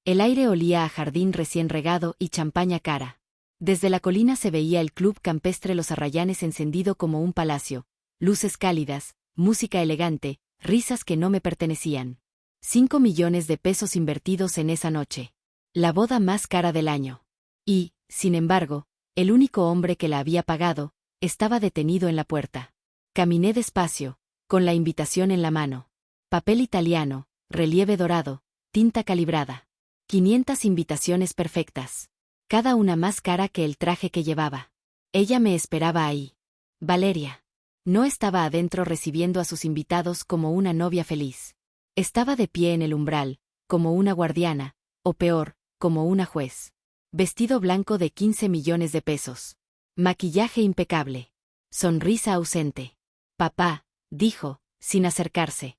El aire olía a jardín recién regado y champaña cara. Desde la colina se veía el club campestre Los Arrayanes encendido como un palacio, luces cálidas, música elegante, risas que no me pertenecían. 5 millones de pesos invertidos en esa noche. La boda más cara del año. Y, sin embargo, el único hombre que la había pagado, estaba detenido en la puerta. Caminé despacio, con la invitación en la mano. Papel italiano, relieve dorado, tinta calibrada. 500 invitaciones perfectas. Cada una más cara que el traje que llevaba. Ella me esperaba ahí. Valeria. No estaba adentro recibiendo a sus invitados como una novia feliz. Estaba de pie en el umbral, como una guardiana, o peor, como una juez. Vestido blanco de 15 millones de pesos. Maquillaje impecable. Sonrisa ausente. Papá, dijo, sin acercarse.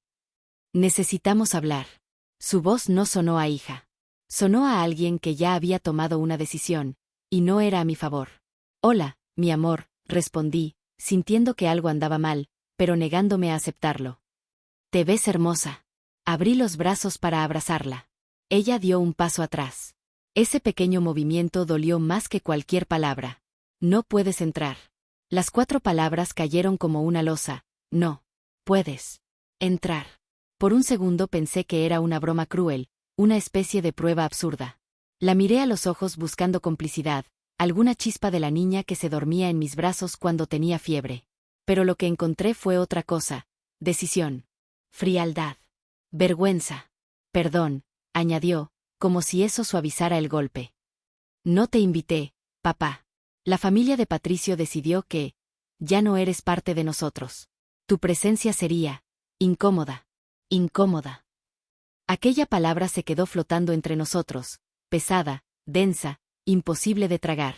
Necesitamos hablar. Su voz no sonó a hija. Sonó a alguien que ya había tomado una decisión, y no era a mi favor. Hola, mi amor, respondí, sintiendo que algo andaba mal, pero negándome a aceptarlo. Te ves hermosa. Abrí los brazos para abrazarla. Ella dio un paso atrás. Ese pequeño movimiento dolió más que cualquier palabra. No puedes entrar. Las 4 palabras cayeron como una losa. No. Puedes. Entrar. Por un segundo pensé que era una broma cruel, una especie de prueba absurda. La miré a los ojos buscando complicidad, alguna chispa de la niña que se dormía en mis brazos cuando tenía fiebre. Pero lo que encontré fue otra cosa. Decisión. Frialdad. Vergüenza. Perdón, añadió, como si eso suavizara el golpe. No te invité, papá. La familia de Patricio decidió que ya no eres parte de nosotros. Tu presencia sería incómoda. Incómoda. Aquella palabra se quedó flotando entre nosotros, pesada, densa, imposible de tragar.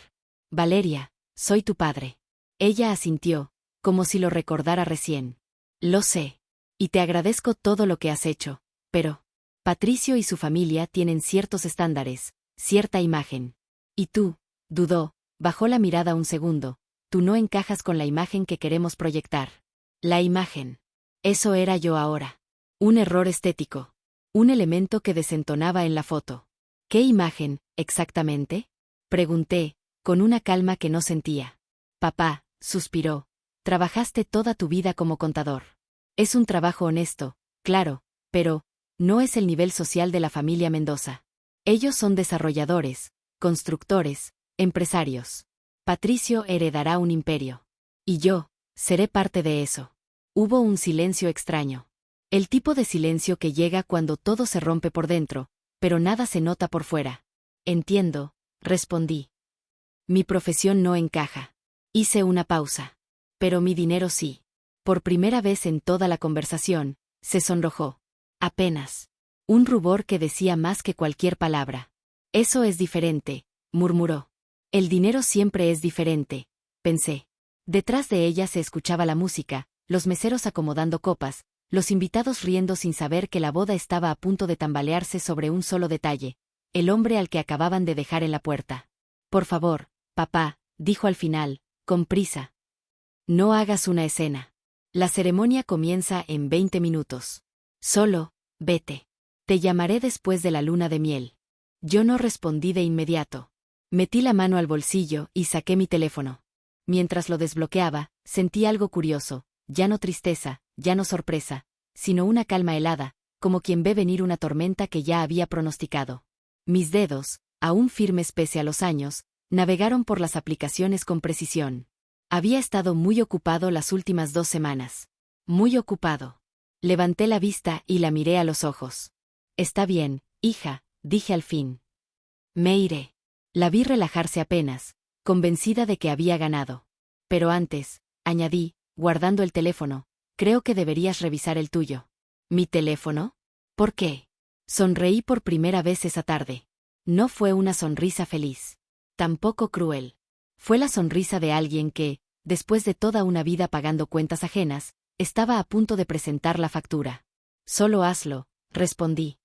Valeria, soy tu padre. Ella asintió, como si lo recordara recién. Lo sé. Y te agradezco todo lo que has hecho, pero Patricio y su familia tienen ciertos estándares, cierta imagen. Y tú, dudó, bajó la mirada un segundo, tú no encajas con la imagen que queremos proyectar. La imagen. Eso era yo ahora. Un error estético. Un elemento que desentonaba en la foto. ¿Qué imagen, exactamente? Pregunté, con una calma que no sentía. Papá, suspiró, trabajaste toda tu vida como contador. Es un trabajo honesto, claro, pero no es el nivel social de la familia Mendoza. Ellos son desarrolladores, constructores, empresarios. Patricio heredará un imperio. Y yo, seré parte de eso. Hubo un silencio extraño. El tipo de silencio que llega cuando todo se rompe por dentro, pero nada se nota por fuera. Entiendo, respondí. Mi profesión no encaja. Hice una pausa. Pero mi dinero sí. Por primera vez en toda la conversación, se sonrojó. Apenas. Un rubor que decía más que cualquier palabra. Eso es diferente, murmuró. El dinero siempre es diferente, pensé. Detrás de ella se escuchaba la música, los meseros acomodando copas, los invitados riendo sin saber que la boda estaba a punto de tambalearse sobre un solo detalle, el hombre al que acababan de dejar en la puerta. Por favor, papá, dijo al final, con prisa. No hagas una escena. La ceremonia comienza en 20 minutos. Solo, vete. Te llamaré después de la luna de miel. Yo no respondí de inmediato. Metí la mano al bolsillo y saqué mi teléfono. Mientras lo desbloqueaba, sentí algo curioso, ya no tristeza, ya no sorpresa, sino una calma helada, como quien ve venir una tormenta que ya había pronosticado. Mis dedos, aún firmes pese a los años, navegaron por las aplicaciones con precisión. Había estado muy ocupado las últimas 2 semanas. Muy ocupado. Levanté la vista y la miré a los ojos. Está bien, hija, dije al fin. Me iré. La vi relajarse apenas, convencida de que había ganado. Pero antes, añadí, guardando el teléfono, creo que deberías revisar el tuyo. ¿Mi teléfono? ¿Por qué? Sonreí por primera vez esa tarde. No fue una sonrisa feliz. Tampoco cruel. Fue la sonrisa de alguien que, después de toda una vida pagando cuentas ajenas, estaba a punto de presentar la factura. Solo hazlo, respondí.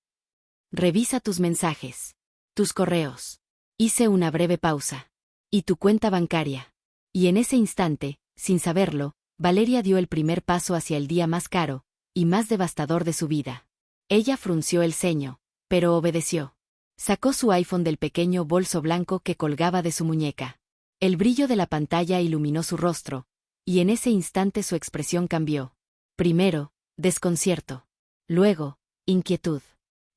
Revisa tus mensajes. Tus correos. Hice una breve pausa. ¿Y tu cuenta bancaria? Y en ese instante, sin saberlo, Valeria dio el primer paso hacia el día más caro y más devastador de su vida. Ella frunció el ceño, pero obedeció. Sacó su iPhone del pequeño bolso blanco que colgaba de su muñeca. El brillo de la pantalla iluminó su rostro, y en ese instante su expresión cambió. Primero, desconcierto. Luego, inquietud.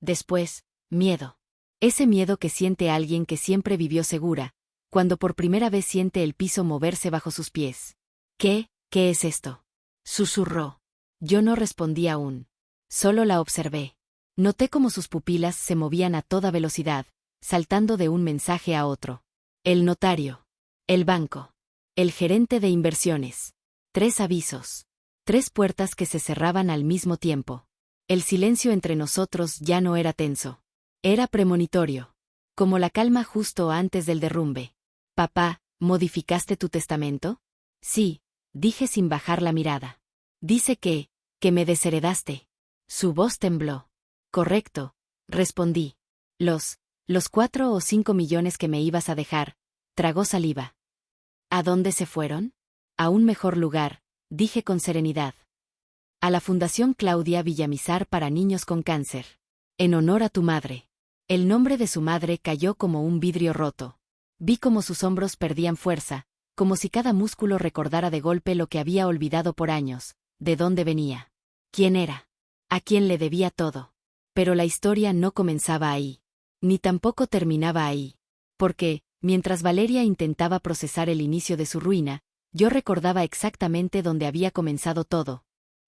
Después, miedo. Ese miedo que siente alguien que siempre vivió segura, cuando por primera vez siente el piso moverse bajo sus pies. ¿Qué es esto?, susurró. Yo no respondí aún. Solo la observé. Noté cómo sus pupilas se movían a toda velocidad, saltando de un mensaje a otro. El notario. El banco. El gerente de inversiones. 3 avisos. 3 puertas que se cerraban al mismo tiempo. El silencio entre nosotros ya no era tenso. Era premonitorio. Como la calma justo antes del derrumbe. Papá, ¿modificaste tu testamento? Sí, dije sin bajar la mirada. Dice que me desheredaste. Su voz tembló. Correcto, respondí. Los 4 o 5 millones que me ibas a dejar, tragó saliva. ¿A dónde se fueron? A un mejor lugar, dije con serenidad. A la Fundación Claudia Villamizar para niños con cáncer. En honor a tu madre. El nombre de su madre cayó como un vidrio roto. Vi cómo sus hombros perdían fuerza, como si cada músculo recordara de golpe lo que había olvidado por años, de dónde venía. ¿Quién era? ¿A quién le debía todo? Pero la historia no comenzaba ahí. Ni tampoco terminaba ahí. Porque, mientras Valeria intentaba procesar el inicio de su ruina, yo recordaba exactamente dónde había comenzado todo.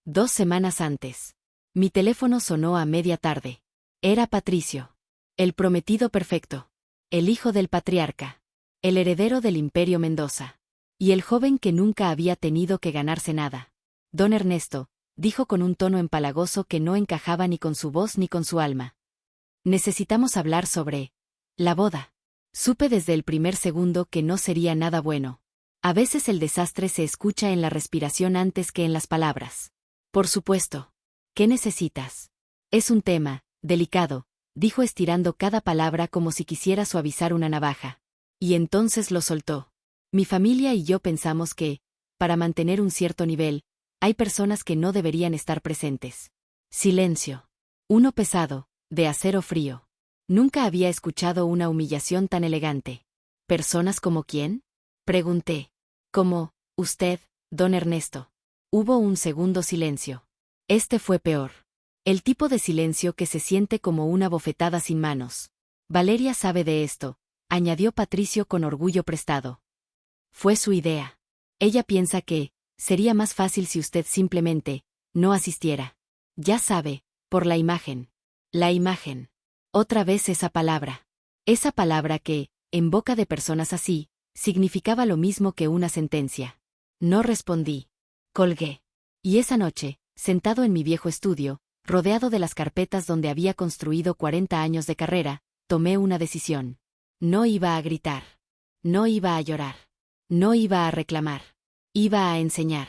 2 semanas antes. Mi teléfono sonó a media tarde. Era Patricio. El prometido perfecto. El hijo del patriarca. El heredero del Imperio Mendoza. Y el joven que nunca había tenido que ganarse nada. Don Ernesto, dijo con un tono empalagoso que no encajaba ni con su voz ni con su alma. Necesitamos hablar sobre la boda. Supe desde el primer segundo que no sería nada bueno. A veces el desastre se escucha en la respiración antes que en las palabras. Por supuesto. ¿Qué necesitas? Es un tema delicado, dijo estirando cada palabra como si quisiera suavizar una navaja. Y entonces lo soltó. Mi familia y yo pensamos que, para mantener un cierto nivel, hay personas que no deberían estar presentes. Silencio. Uno pesado, de acero frío. Nunca había escuchado una humillación tan elegante. ¿Personas como quién?, pregunté. Como usted, don Ernesto. Hubo un segundo silencio. Este fue peor. El tipo de silencio que se siente como una bofetada sin manos. Valeria sabe de esto, añadió Patricio con orgullo prestado. Fue su idea. Ella piensa que sería más fácil si usted simplemente no asistiera. Ya sabe, por la imagen. La imagen. Otra vez esa palabra. Esa palabra que, en boca de personas así, significaba lo mismo que una sentencia. No respondí. Colgué. Y esa noche, sentado en mi viejo estudio, rodeado de las carpetas donde había construido 40 años de carrera, tomé una decisión. No iba a gritar. No iba a llorar. No iba a reclamar. Iba a enseñar.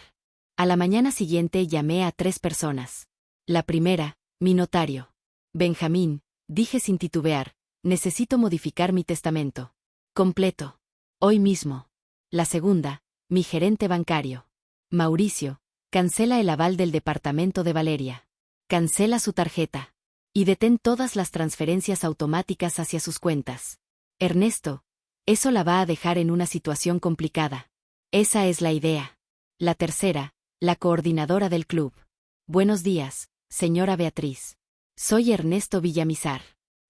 A la mañana siguiente llamé a 3 personas. La primera, mi notario. Benjamín, dije sin titubear, necesito modificar mi testamento. Completo. Hoy mismo. La segunda, mi gerente bancario. Mauricio, cancela el aval del departamento de Valeria. Cancela su tarjeta. Y detén todas las transferencias automáticas hacia sus cuentas. Ernesto, eso la va a dejar en una situación complicada. Esa es la idea. La tercera, la coordinadora del club. Buenos días, señora Beatriz. Soy Ernesto Villamizar.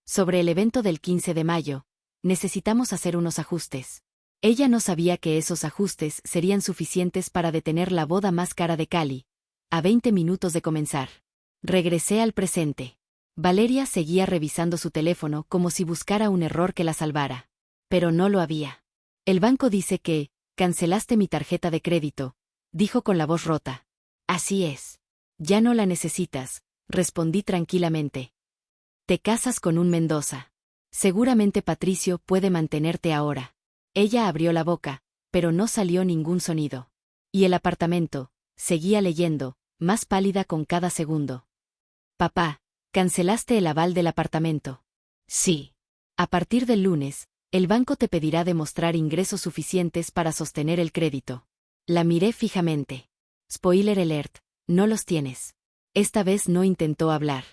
Sobre el evento del 15 de mayo, necesitamos hacer unos ajustes. Ella no sabía que esos ajustes serían suficientes para detener la boda más cara de Cali, a 20 minutos de comenzar. Regresé al presente. Valeria seguía revisando su teléfono como si buscara un error que la salvara. Pero no lo había. El banco dice que cancelaste mi tarjeta de crédito, dijo con la voz rota. Así es. Ya no la necesitas, respondí tranquilamente. Te casas con un Mendoza. Seguramente Patricio puede mantenerte ahora. Ella abrió la boca, pero no salió ningún sonido. Y el apartamento, seguía leyendo, más pálida con cada segundo. Papá, cancelaste el aval del apartamento. Sí. A partir del lunes, el banco te pedirá demostrar ingresos suficientes para sostener el crédito. La miré fijamente. Spoiler alert, no los tienes. Esta vez no intentó hablar.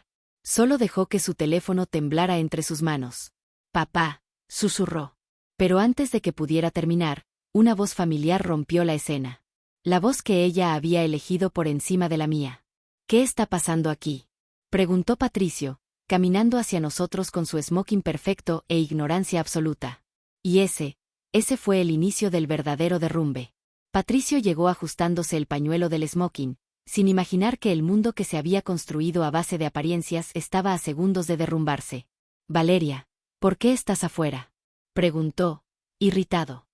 Solo dejó que su teléfono temblara entre sus manos. Papá, susurró. Pero antes de que pudiera terminar, una voz familiar rompió la escena. La voz que ella había elegido por encima de la mía. ¿Qué está pasando aquí?, preguntó Patricio, caminando hacia nosotros con su smoking perfecto e ignorancia absoluta. Y ese fue el inicio del verdadero derrumbe. Patricio llegó ajustándose el pañuelo del smoking, sin imaginar que el mundo que se había construido a base de apariencias estaba a segundos de derrumbarse. Valeria, ¿por qué estás afuera?, preguntó, irritado.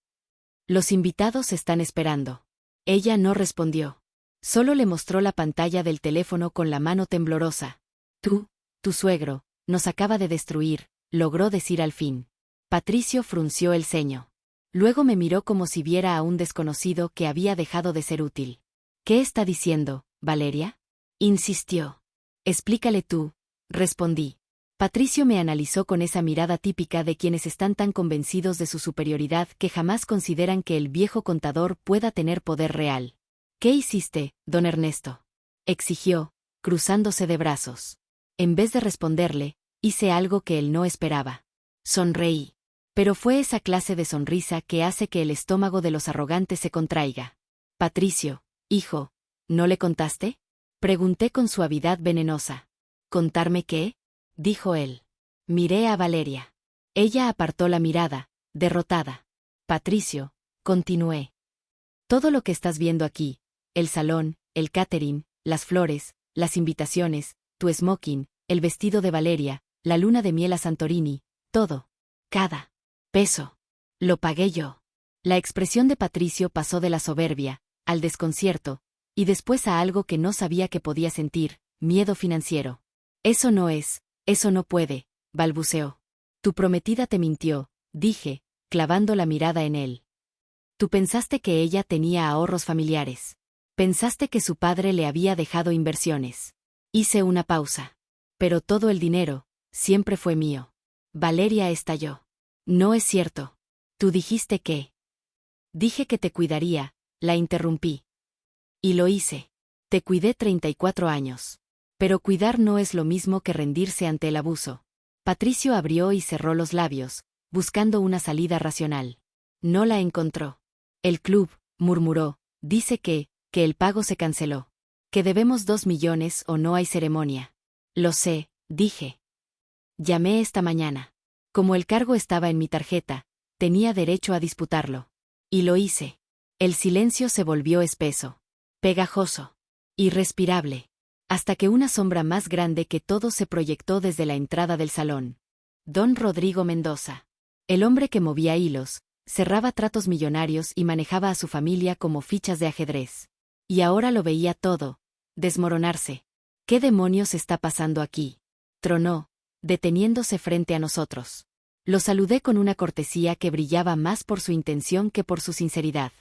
Los invitados están esperando. Ella no respondió. Solo le mostró la pantalla del teléfono con la mano temblorosa. Tu suegro, nos acaba de destruir, logró decir al fin. Patricio frunció el ceño. Luego me miró como si viera a un desconocido que había dejado de ser útil. ¿Qué está diciendo, Valeria?, insistió. Explícale tú, respondí. Patricio me analizó con esa mirada típica de quienes están tan convencidos de su superioridad que jamás consideran que el viejo contador pueda tener poder real. ¿Qué hiciste, don Ernesto?, exigió, cruzándose de brazos. En vez de responderle, hice algo que él no esperaba. Sonreí. Pero fue esa clase de sonrisa que hace que el estómago de los arrogantes se contraiga. Patricio, hijo, ¿no le contaste?, pregunté con suavidad venenosa. ¿Contarme qué?, dijo él. Miré a Valeria. Ella apartó la mirada, derrotada. Patricio, continué. Todo lo que estás viendo aquí, el salón, el catering, las flores, las invitaciones, tu smoking, el vestido de Valeria, la luna de miel a Santorini, todo, cada peso, lo pagué yo. La expresión de Patricio pasó de la soberbia, al desconcierto, y después a algo que no sabía que podía sentir, miedo financiero. Eso no puede, balbuceó. Tu prometida te mintió, dije, clavando la mirada en él. Tú pensaste que ella tenía ahorros familiares. Pensaste que su padre le había dejado inversiones. Hice una pausa. Pero todo el dinero, siempre fue mío. Valeria estalló. No es cierto. Tú dijiste que... Dije que te cuidaría, la interrumpí. Y lo hice. Te cuidé 34 años. Pero cuidar no es lo mismo que rendirse ante el abuso. Patricio abrió y cerró los labios, buscando una salida racional. No la encontró. El club, murmuró, dice que el pago se canceló. Que debemos 2 millones o no hay ceremonia. Lo sé, dije. Llamé esta mañana. Como el cargo estaba en mi tarjeta, tenía derecho a disputarlo. Y lo hice. El silencio se volvió espeso, pegajoso, irrespirable, hasta que una sombra más grande que todo se proyectó desde la entrada del salón. Don Rodrigo Mendoza. El hombre que movía hilos, cerraba tratos millonarios y manejaba a su familia como fichas de ajedrez. Y ahora lo veía todo, desmoronarse. ¿Qué demonios está pasando aquí?, tronó, deteniéndose frente a nosotros. Lo saludé con una cortesía que brillaba más por su intención que por su sinceridad.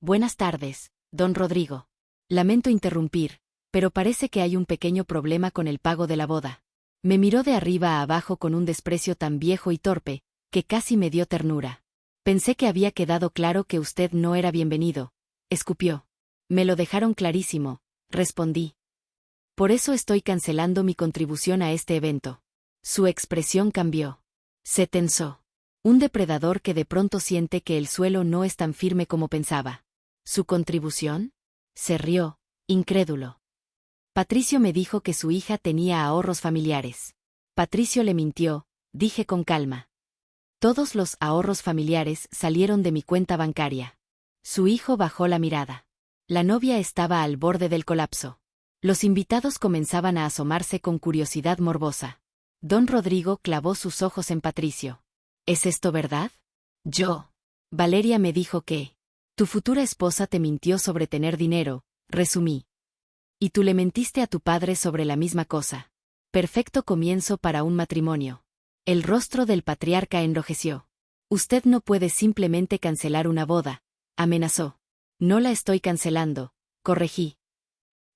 Buenas tardes, don Rodrigo. Lamento interrumpir, pero parece que hay un pequeño problema con el pago de la boda. Me miró de arriba a abajo con un desprecio tan viejo y torpe, que casi me dio ternura. Pensé que había quedado claro que usted no era bienvenido, escupió. Me lo dejaron clarísimo, respondí. Por eso estoy cancelando mi contribución a este evento. Su expresión cambió. Se tensó. Un depredador que de pronto siente que el suelo no es tan firme como pensaba. ¿Su contribución? Se rió, incrédulo. Patricio me dijo que su hija tenía ahorros familiares. Patricio le mintió, dije con calma. Todos los ahorros familiares salieron de mi cuenta bancaria. Su hijo bajó la mirada. La novia estaba al borde del colapso. Los invitados comenzaban a asomarse con curiosidad morbosa. Don Rodrigo clavó sus ojos en Patricio. ¿Es esto verdad? Valeria me dijo que tu futura esposa te mintió sobre tener dinero, resumí. Y tú le mentiste a tu padre sobre la misma cosa. Perfecto comienzo para un matrimonio. El rostro del patriarca enrojeció. Usted no puede simplemente cancelar una boda, amenazó. No la estoy cancelando, corregí.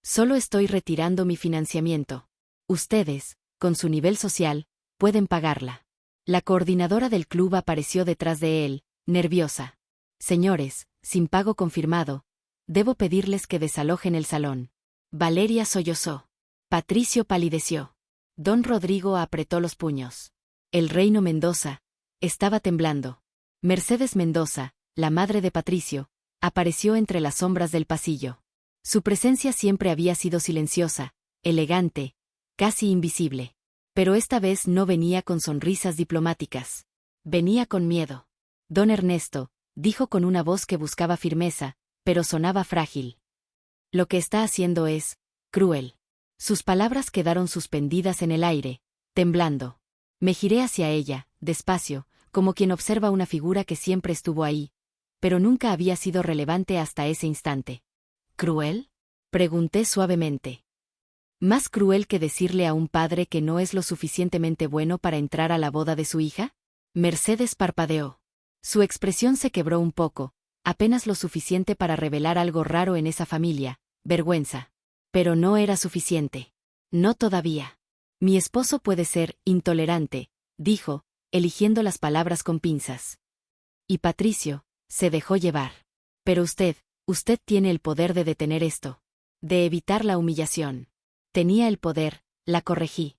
Solo estoy retirando mi financiamiento. Ustedes, con su nivel social, pueden pagarla. La coordinadora del club apareció detrás de él, nerviosa. Señores, sin pago confirmado, debo pedirles que desalojen el salón. Valeria sollozó. Patricio palideció. Don Rodrigo apretó los puños. El Reino Mendoza, estaba temblando. Mercedes Mendoza, la madre de Patricio, apareció entre las sombras del pasillo. Su presencia siempre había sido silenciosa, elegante, casi invisible. Pero esta vez no venía con sonrisas diplomáticas. Venía con miedo. Don Ernesto, dijo con una voz que buscaba firmeza, pero sonaba frágil. Lo que está haciendo es cruel. Sus palabras quedaron suspendidas en el aire, temblando. Me giré hacia ella, despacio, como quien observa una figura que siempre estuvo ahí, pero nunca había sido relevante hasta ese instante. ¿Cruel? Pregunté suavemente. ¿Más cruel que decirle a un padre que no es lo suficientemente bueno para entrar a la boda de su hija? Mercedes parpadeó. Su expresión se quebró un poco, apenas lo suficiente para revelar algo raro en esa familia, vergüenza. Pero no era suficiente. No todavía. Mi esposo puede ser intolerante, dijo, eligiendo las palabras con pinzas. Y Patricio se dejó llevar. Pero usted tiene el poder de detener esto. De evitar la humillación. Tenía el poder, la corregí.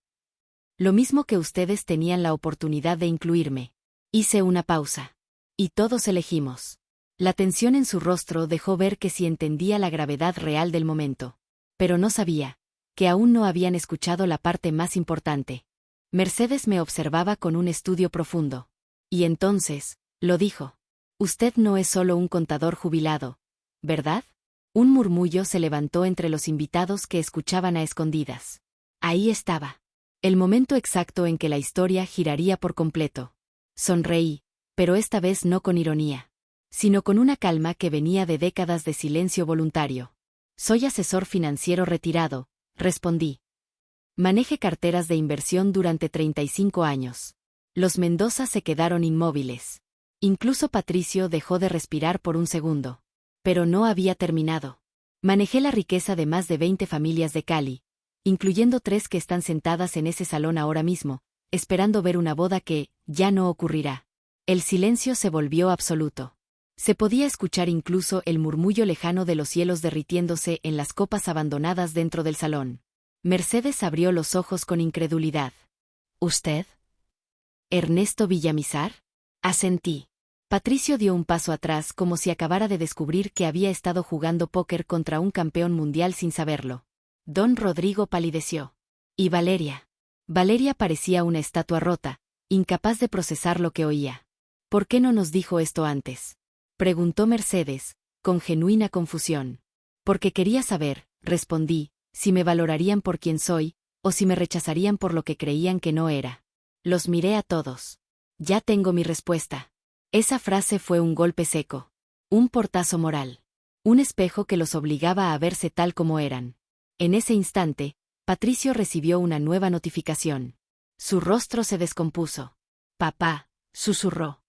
Lo mismo que ustedes tenían la oportunidad de incluirme. Hice una pausa. Y todos elegimos. La tensión en su rostro dejó ver que sí entendía la gravedad real del momento. Pero no sabía que aún no habían escuchado la parte más importante. Mercedes me observaba con un estudio profundo. Y entonces, lo dijo. Usted no es solo un contador jubilado, ¿verdad? Un murmullo se levantó entre los invitados que escuchaban a escondidas. Ahí estaba. El momento exacto en que la historia giraría por completo. Sonreí, pero esta vez no con ironía, sino con una calma que venía de décadas de silencio voluntario. Soy asesor financiero retirado, respondí. Manejé carteras de inversión durante 35 años. Los Mendoza se quedaron inmóviles. Incluso Patricio dejó de respirar por un segundo. Pero no había terminado. Manejé la riqueza de más de 20 familias de Cali, incluyendo 3 que están sentadas en ese salón ahora mismo, esperando ver una boda que ya no ocurrirá. El silencio se volvió absoluto. Se podía escuchar incluso el murmullo lejano de los hielos derritiéndose en las copas abandonadas dentro del salón. Mercedes abrió los ojos con incredulidad. ¿Usted? ¿Ernesto Villamizar? Asentí. Patricio dio un paso atrás como si acabara de descubrir que había estado jugando póker contra un campeón mundial sin saberlo. Don Rodrigo palideció. ¿Y Valeria? Valeria parecía una estatua rota, incapaz de procesar lo que oía. ¿Por qué no nos dijo esto antes? Preguntó Mercedes, con genuina confusión. Porque quería saber, respondí, si me valorarían por quien soy, o si me rechazarían por lo que creían que no era. Los miré a todos. Ya tengo mi respuesta. Esa frase fue un golpe seco. Un portazo moral. Un espejo que los obligaba a verse tal como eran. En ese instante, Patricio recibió una nueva notificación. Su rostro se descompuso. Papá, susurró.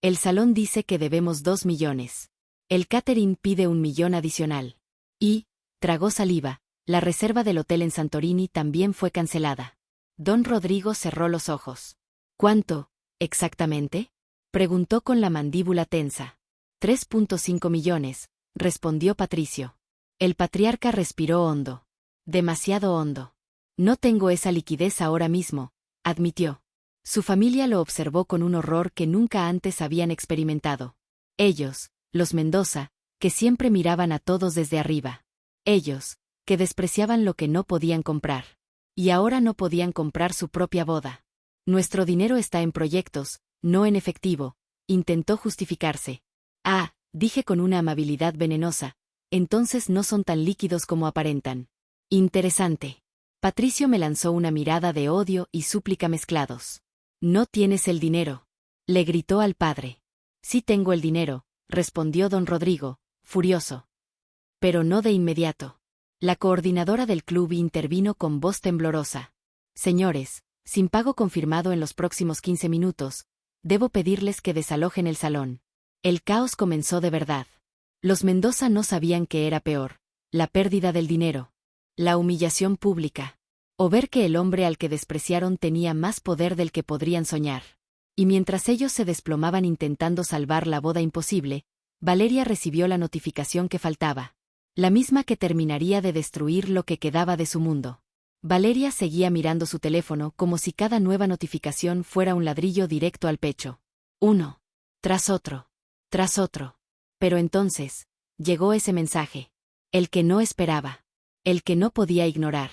El salón dice que debemos 2 millones. El catering pide 1 millón adicional. Y, tragó saliva, la reserva del hotel en Santorini también fue cancelada. Don Rodrigo cerró los ojos. ¿Cuánto, exactamente? Preguntó con la mandíbula tensa. 3.5 millones, respondió Patricio. El patriarca respiró hondo. Demasiado hondo. No tengo esa liquidez ahora mismo, admitió. Su familia lo observó con un horror que nunca antes habían experimentado. Ellos, los Mendoza, que siempre miraban a todos desde arriba. Ellos, que despreciaban lo que no podían comprar. Y ahora no podían comprar su propia boda. Nuestro dinero está en proyectos, no en efectivo, intentó justificarse. Ah, dije con una amabilidad venenosa, entonces no son tan líquidos como aparentan. Interesante. Patricio me lanzó una mirada de odio y súplica mezclados. No tienes el dinero, le gritó al padre. Sí tengo el dinero, respondió don Rodrigo, furioso. Pero no de inmediato. La coordinadora del club intervino con voz temblorosa. Señores, sin pago confirmado en los próximos 15 minutos, debo pedirles que desalojen el salón. El caos comenzó de verdad. Los Mendoza no sabían qué era peor, la pérdida del dinero, la humillación pública, o ver que el hombre al que despreciaron tenía más poder del que podrían soñar. Y mientras ellos se desplomaban intentando salvar la boda imposible, Valeria recibió la notificación que faltaba. La misma que terminaría de destruir lo que quedaba de su mundo. Valeria seguía mirando su teléfono como si cada nueva notificación fuera un ladrillo directo al pecho. Uno. Tras otro. Tras otro. Pero entonces, llegó ese mensaje. El que no esperaba. El que no podía ignorar.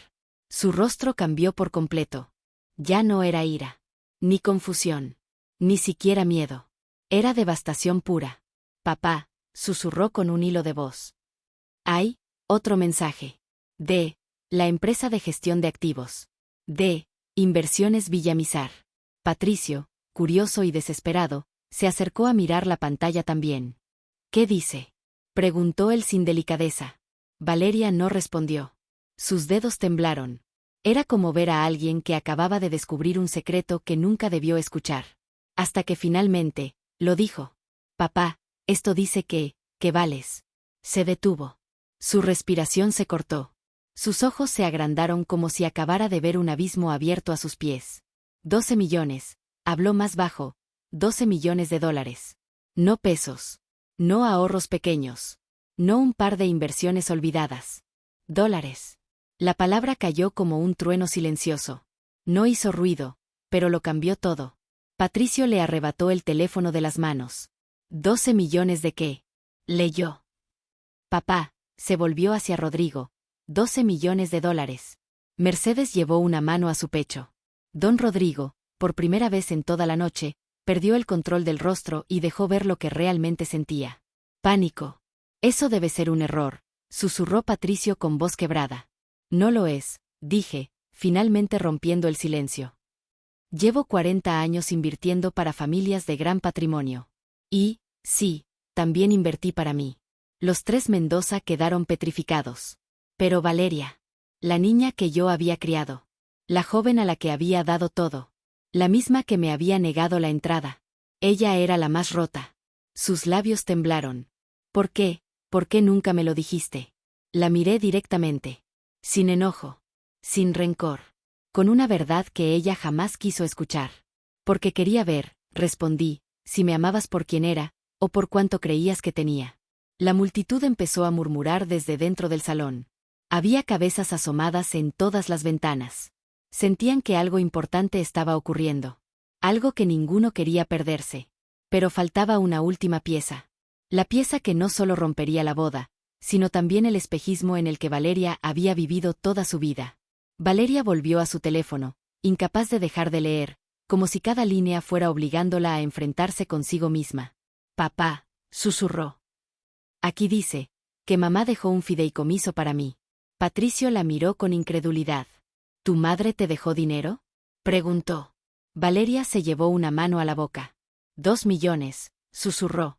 Su rostro cambió por completo. Ya no era ira. Ni confusión. Ni siquiera miedo. Era devastación pura. Papá, susurró con un hilo de voz. Hay otro mensaje. De la empresa de gestión de activos. De Inversiones Villamizar. Patricio, curioso y desesperado, se acercó a mirar la pantalla también. ¿Qué dice? Preguntó él sin delicadeza. Valeria no respondió. Sus dedos temblaron. Era como ver a alguien que acababa de descubrir un secreto que nunca debió escuchar. Hasta que finalmente, lo dijo. Papá, esto dice que vales. Se detuvo. Su respiración se cortó. Sus ojos se agrandaron como si acabara de ver un abismo abierto a sus pies. 12 millones, habló más bajo, 12 millones de dólares. No pesos. No ahorros pequeños. No un par de inversiones olvidadas. Dólares. La palabra cayó como un trueno silencioso. No hizo ruido, pero lo cambió todo. Patricio le arrebató el teléfono de las manos. 12 millones de qué. Leyó. Papá, se volvió hacia Rodrigo. 12 millones de dólares. Mercedes llevó una mano a su pecho. Don Rodrigo, por primera vez en toda la noche, perdió el control del rostro y dejó ver lo que realmente sentía. Pánico. Eso debe ser un error, susurró Patricio con voz quebrada. No lo es, dije, finalmente rompiendo el silencio. Llevo 40 años invirtiendo para familias de gran patrimonio. Y, sí, también invertí para mí. Los tres Mendoza quedaron petrificados. Pero Valeria, la niña que yo había criado, la joven a la que había dado todo, la misma que me había negado la entrada, ella era la más rota. Sus labios temblaron. ¿Por qué? ¿Por qué nunca me lo dijiste? La miré directamente. Sin enojo. Sin rencor. Con una verdad que ella jamás quiso escuchar. Porque quería ver, respondí, si me amabas por quien era, o por cuánto creías que tenía. La multitud empezó a murmurar desde dentro del salón. Había cabezas asomadas en todas las ventanas. Sentían que algo importante estaba ocurriendo. Algo que ninguno quería perderse. Pero faltaba una última pieza. La pieza que no solo rompería la boda, sino también el espejismo en el que Valeria había vivido toda su vida. Valeria volvió a su teléfono, incapaz de dejar de leer, como si cada línea fuera obligándola a enfrentarse consigo misma. Papá, susurró. Aquí dice, que mamá dejó un fideicomiso para mí. Patricio la miró con incredulidad. ¿Tu madre te dejó dinero? Preguntó. Valeria se llevó una mano a la boca. 2 millones, susurró.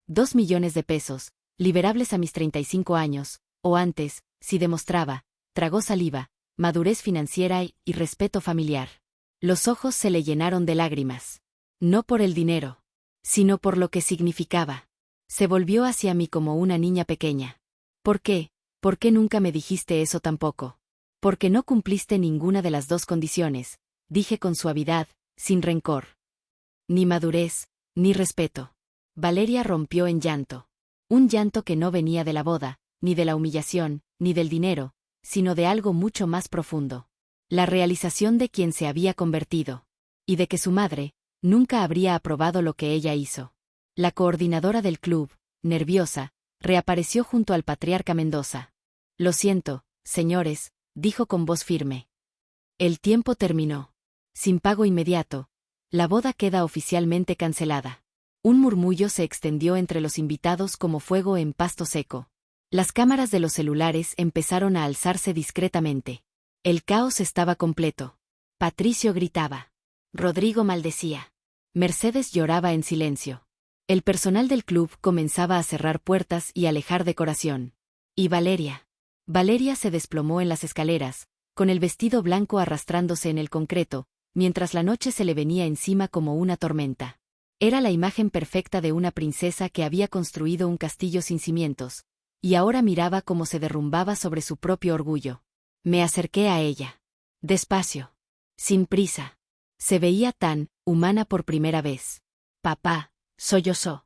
2 millones de pesos, liberables a mis 35 años, o antes, si demostraba, tragó saliva, madurez financiera y respeto familiar. Los ojos se le llenaron de lágrimas. No por el dinero, sino por lo que significaba. Se volvió hacia mí como una niña pequeña. ¿Por qué? ¿Por qué nunca me dijiste eso tampoco? Porque no cumpliste ninguna de las dos condiciones, dije con suavidad, sin rencor. Ni madurez, ni respeto. Valeria rompió en llanto. Un llanto que no venía de la boda, ni de la humillación, ni del dinero, sino de algo mucho más profundo. La realización de quien se había convertido. Y de que su madre nunca habría aprobado lo que ella hizo. La coordinadora del club, nerviosa, reapareció junto al patriarca Mendoza. Lo siento, señores, dijo con voz firme. El tiempo terminó. Sin pago inmediato, la boda queda oficialmente cancelada. Un murmullo se extendió entre los invitados como fuego en pasto seco. Las cámaras de los celulares empezaron a alzarse discretamente. El caos estaba completo. Patricio gritaba. Rodrigo maldecía. Mercedes lloraba en silencio. El personal del club comenzaba a cerrar puertas y alejar decoración. ¿Y Valeria? Valeria se desplomó en las escaleras, con el vestido blanco arrastrándose en el concreto, mientras la noche se le venía encima como una tormenta. Era la imagen perfecta de una princesa que había construido un castillo sin cimientos, y ahora miraba cómo se derrumbaba sobre su propio orgullo. Me acerqué a ella. Despacio. Sin prisa. Se veía tan humana por primera vez. Papá, sollozó.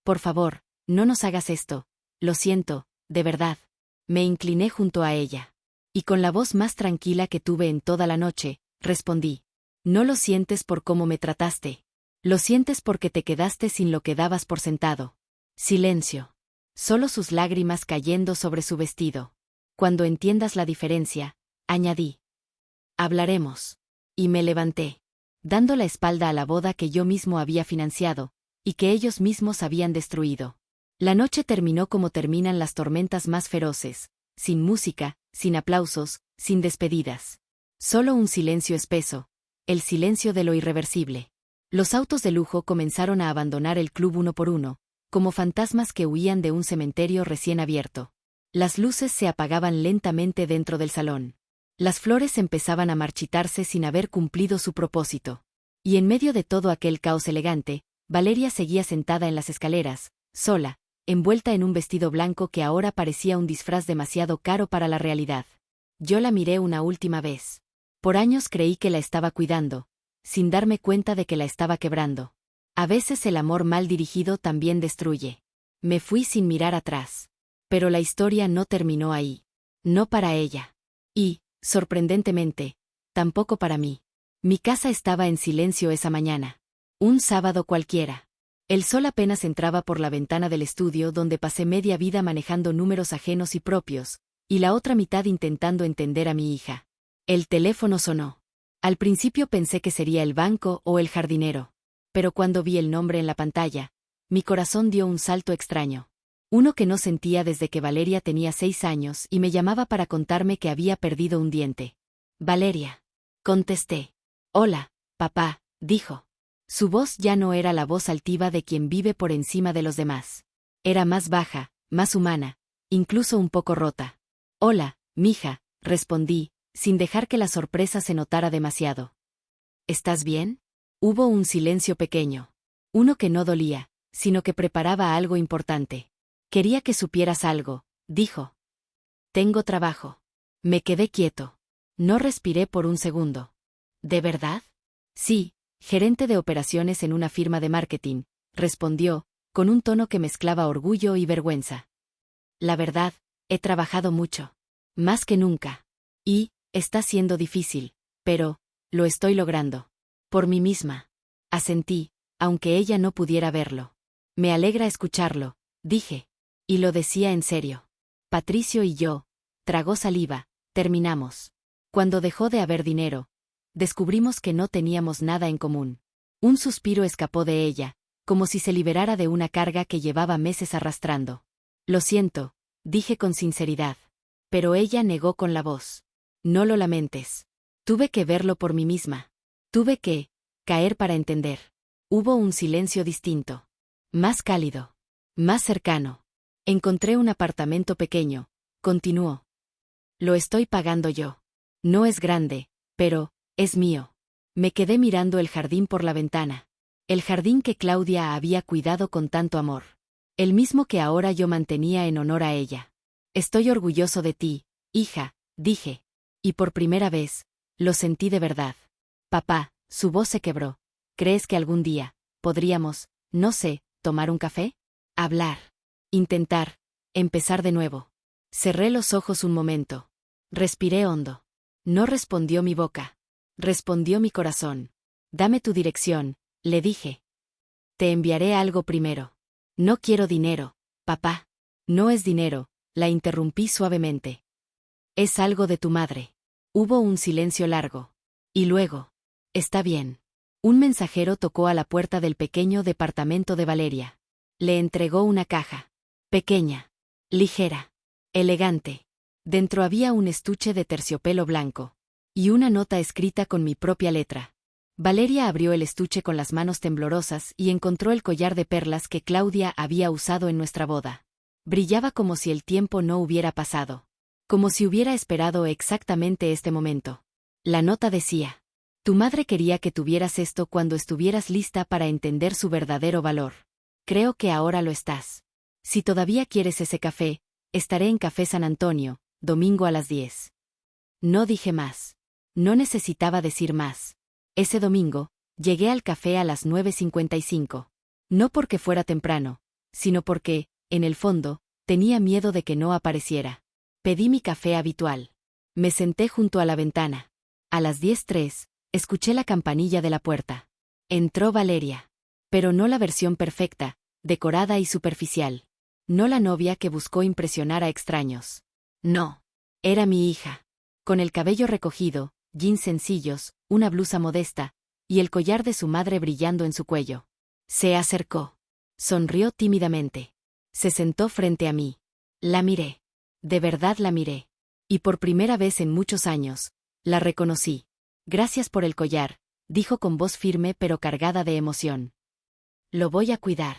Por favor, no nos hagas esto. Lo siento, de verdad. Me incliné junto a ella. Y con la voz más tranquila que tuve en toda la noche, respondí. No lo sientes por cómo me trataste. Lo sientes porque te quedaste sin lo que dabas por sentado. Silencio. Solo sus lágrimas cayendo sobre su vestido. Cuando entiendas la diferencia, añadí. Hablaremos. Y me levanté, dando la espalda a la boda que yo mismo había financiado, y que ellos mismos habían destruido. La noche terminó como terminan las tormentas más feroces, sin música, sin aplausos, sin despedidas. Solo un silencio espeso, el silencio de lo irreversible. Los autos de lujo comenzaron a abandonar el club uno por uno, como fantasmas que huían de un cementerio recién abierto. Las luces se apagaban lentamente dentro del salón. Las flores empezaban a marchitarse sin haber cumplido su propósito. Y en medio de todo aquel caos elegante, Valeria seguía sentada en las escaleras, sola, envuelta en un vestido blanco que ahora parecía un disfraz demasiado caro para la realidad. Yo la miré una última vez. Por años creí que la estaba cuidando, sin darme cuenta de que la estaba quebrando. A veces el amor mal dirigido también destruye. Me fui sin mirar atrás. Pero la historia no terminó ahí. No para ella. Y, sorprendentemente, tampoco para mí. Mi casa estaba en silencio esa mañana. Un sábado cualquiera. El sol apenas entraba por la ventana del estudio donde pasé media vida manejando números ajenos y propios, y la otra mitad intentando entender a mi hija. El teléfono sonó. Al principio pensé que sería el banco o el jardinero. Pero cuando vi el nombre en la pantalla, mi corazón dio un salto extraño. Uno que no sentía desde que Valeria tenía 6 años y me llamaba para contarme que había perdido un diente. Valeria. Contesté. Hola, papá, dijo. Su voz ya no era la voz altiva de quien vive por encima de los demás. Era más baja, más humana, incluso un poco rota. Hola, mija, respondí, sin dejar que la sorpresa se notara demasiado. ¿Estás bien? Hubo un silencio pequeño. Uno que no dolía, sino que preparaba algo importante. Quería que supieras algo, dijo. Tengo trabajo. Me quedé quieto. No respiré por un segundo. ¿De verdad? Sí, gerente de operaciones en una firma de marketing, respondió, con un tono que mezclaba orgullo y vergüenza. La verdad, he trabajado mucho. Más que nunca. Y, está siendo difícil, pero, lo estoy logrando. Por mí misma. Asentí, aunque ella no pudiera verlo. Me alegra escucharlo, dije. Y lo decía en serio. Patricio y yo, tragó saliva, terminamos. Cuando dejó de haber dinero, descubrimos que no teníamos nada en común. Un suspiro escapó de ella, como si se liberara de una carga que llevaba meses arrastrando. Lo siento, dije con sinceridad. Pero ella negó con la voz. No lo lamentes. Tuve que verlo por mí misma. Tuve que caer para entender. Hubo un silencio distinto. Más cálido. Más cercano. Encontré un apartamento pequeño, continuó. Lo estoy pagando yo. No es grande, pero, es mío. Me quedé mirando el jardín por la ventana. El jardín que Claudia había cuidado con tanto amor. El mismo que ahora yo mantenía en honor a ella. Estoy orgulloso de ti, hija, dije. Y por primera vez, lo sentí de verdad. Papá, su voz se quebró. ¿Crees que algún día podríamos, no sé, tomar un café? Hablar. Intentar. Empezar de nuevo. Cerré los ojos un momento. Respiré hondo. No respondió mi boca. Respondió mi corazón. Dame tu dirección, le dije. Te enviaré algo primero. No quiero dinero, papá. No es dinero, la interrumpí suavemente. Es algo de tu madre. Hubo un silencio largo. Y luego. Está bien. Un mensajero tocó a la puerta del pequeño departamento de Valeria. Le entregó una caja. Pequeña. Ligera. Elegante. Dentro había un estuche de terciopelo blanco. Y una nota escrita con mi propia letra. Valeria abrió el estuche con las manos temblorosas y encontró el collar de perlas que Claudia había usado en nuestra boda. Brillaba como si el tiempo no hubiera pasado. Como si hubiera esperado exactamente este momento. La nota decía: tu madre quería que tuvieras esto cuando estuvieras lista para entender su verdadero valor. Creo que ahora lo estás. Si todavía quieres ese café, estaré en Café San Antonio, domingo a las 10. No dije más. No necesitaba decir más. Ese domingo, llegué al café a las 9:55. No porque fuera temprano, sino porque, en el fondo, tenía miedo de que no apareciera. Pedí mi café habitual. Me senté junto a la ventana. A las 10:03, escuché la campanilla de la puerta. Entró Valeria. Pero no la versión perfecta, decorada y superficial. No la novia que buscó impresionar a extraños. No. Era mi hija. Con el cabello recogido, jeans sencillos, una blusa modesta, y el collar de su madre brillando en su cuello. Se acercó. Sonrió tímidamente. Se sentó frente a mí. La miré. De verdad la miré. Y por primera vez en muchos años, la reconocí. Gracias por el collar, dijo con voz firme pero cargada de emoción. Lo voy a cuidar.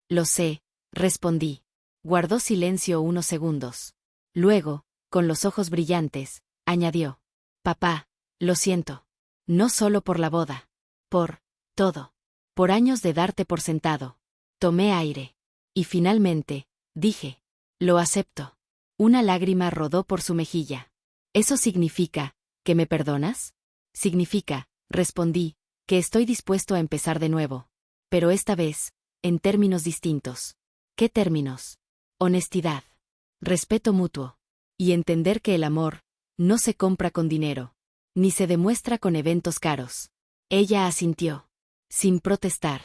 Lo sé, respondí. Guardó silencio unos segundos. Luego, con los ojos brillantes, añadió. Papá, lo siento. No solo por la boda. Por todo. Por años de darte por sentado. Tomé aire. Y finalmente, dije. Lo acepto. Una lágrima rodó por su mejilla. ¿Eso significa, que me perdonas? Significa, respondí, que estoy dispuesto a empezar de nuevo. Pero esta vez, en términos distintos. ¿Qué términos? Honestidad. Respeto mutuo. Y entender que el amor, no se compra con dinero. Ni se demuestra con eventos caros. Ella asintió. Sin protestar.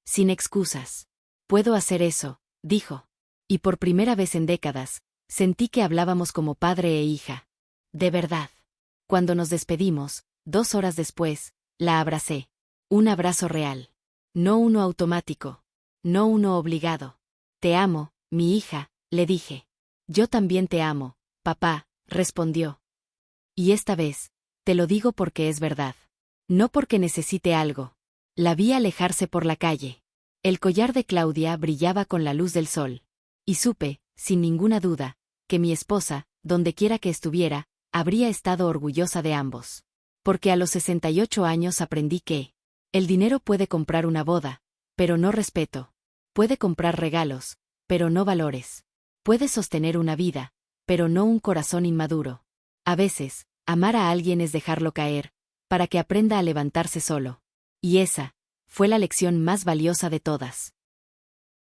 Sin excusas. Puedo hacer eso, dijo. Y por primera vez en décadas, sentí que hablábamos como padre e hija. De verdad. Cuando nos despedimos, 2 horas después, la abracé. Un abrazo real. No uno automático. No uno obligado. Te amo, mi hija, le dije. Yo también te amo, papá, respondió. Y esta vez, te lo digo porque es verdad. No porque necesite algo. La vi alejarse por la calle. El collar de Claudia brillaba con la luz del sol. Y supe, sin ninguna duda, que mi esposa, dondequiera que estuviera, habría estado orgullosa de ambos. Porque a los 68 años aprendí que el dinero puede comprar una boda, pero no respeto. Puede comprar regalos, pero no valores. Puede sostener una vida, pero no un corazón inmaduro. A veces, amar a alguien es dejarlo caer, para que aprenda a levantarse solo. Y esa fue la lección más valiosa de todas.